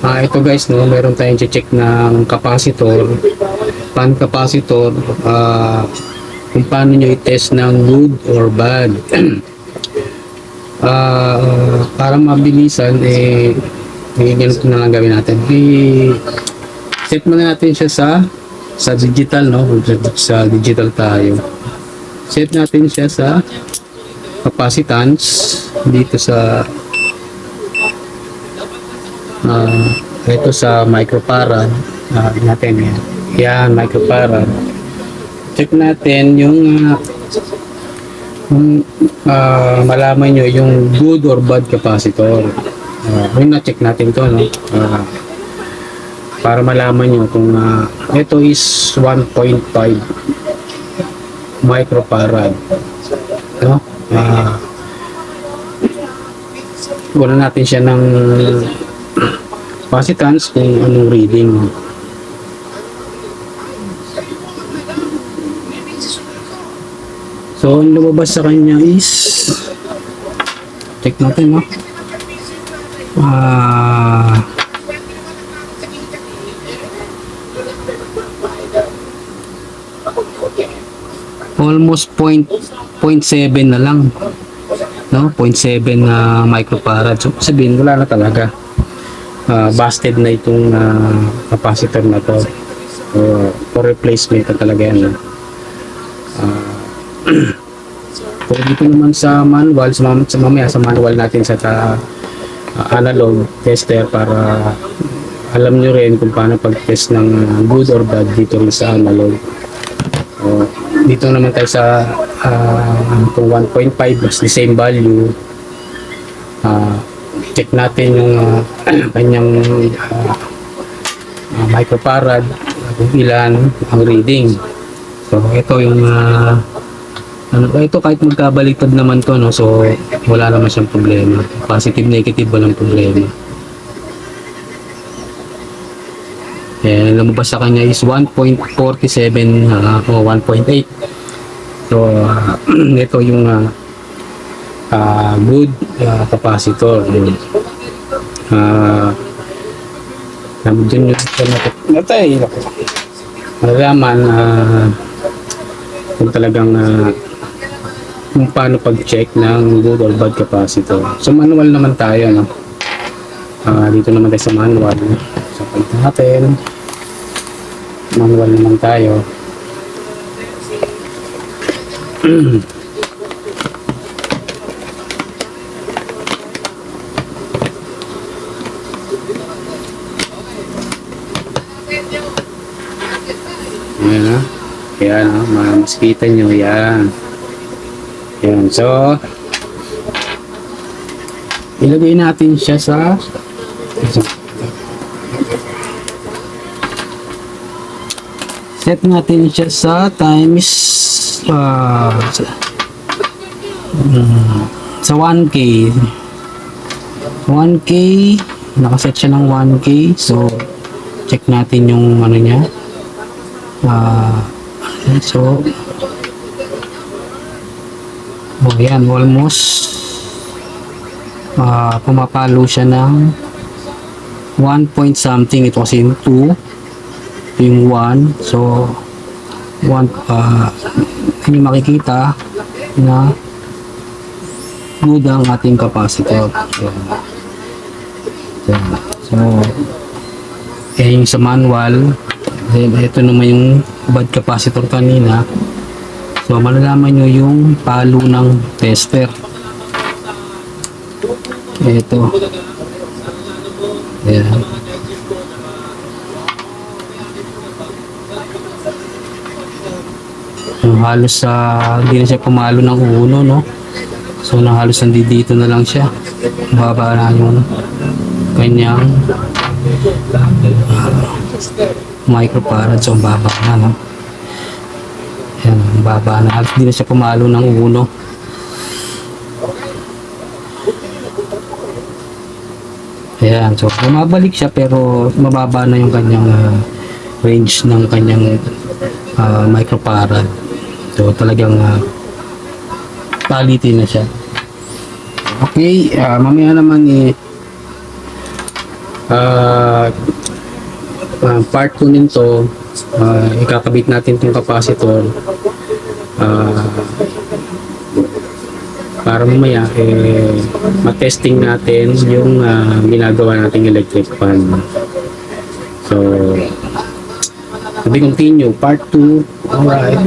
Ito guys, no, meron tayong check ng capacitor, pan capacitor, kung paano nyo i-test ng good or bad. Para mabilisan, ganito na lang gawin natin. I-set muna natin siya sa digital, no? Sa digital tayo. Set natin siya sa capacitance dito sa ito sa microfarad. Natin yan, microfarad. Check natin yung malaman nyo yung good or bad capacitor. Yung na-check natin to, no? Para malaman nyo kung ito is 1.5 microfarad, no? Wala natin siya ng capacitance kung anong reading. So, ang lumabas sa kanya is, check natin, no? Almost 0.7 na lang, no? 0.7 na microfarad. So, sabihin, wala na talaga. Busted na itong capacitor na to. For replacement na talaga yan, no? Pero dito naman sa manual, mamaya sa manual natin sa analog tester, para alam nyo rin kung paano pag-test ng good or bad dito rin sa analog. Dito naman tayo sa kung 1.5 is the same value. Check natin yung kanyang microfarad, kung ilan ang reading. So ito yung ito kahit magkabaliktad naman to, no? So wala naman siyang problema. Positive, negative, walang problema. And lumabas sa kanya is 1.47 o 1.8. So ito yung good capacitor. Nandun yung natay malalaman kung talagang kung paano pag-check ng good or bad capacitor. So manual naman tayo, no? Dito naman tayo sa manual. So palitan natin, manual naman tayo. Ayan, ha? Ayan, ha? Mas kita nyo, yan. Ayan, so ilagay natin siya sa set natin siya sa times sa 1K 1K, nakaset siya ng 1K. So check natin yung ano niya. So yan, almost pumapalo siya ng 1 point something. Ito kasi yung 2, ito yung 1. So 1, hindi makikita na good ang ating capacitor. So yung sa manual, ito naman yung bad capacitor kanina. So malalaman nyo yung palo ng tester. Ito. Ayan. Halos hindi na siya pumalo ng uno, no? So halos nandito na lang siya. Baba na yung kanyang microfarad. So baba na, no? Ayan, baba na. Halos hindi na siya pumalo ng uno. Ayan, so bumabalik siya pero mababa na yung kanyang range ng kanyang microfarad. So talagang quality na siya. Okay, mamaya naman Ah, part 2 nito, ikakabit natin itong capacitor para mamaya matesting natin yung ginagawa nating electric fan. So, to be continue, part 2. Alright.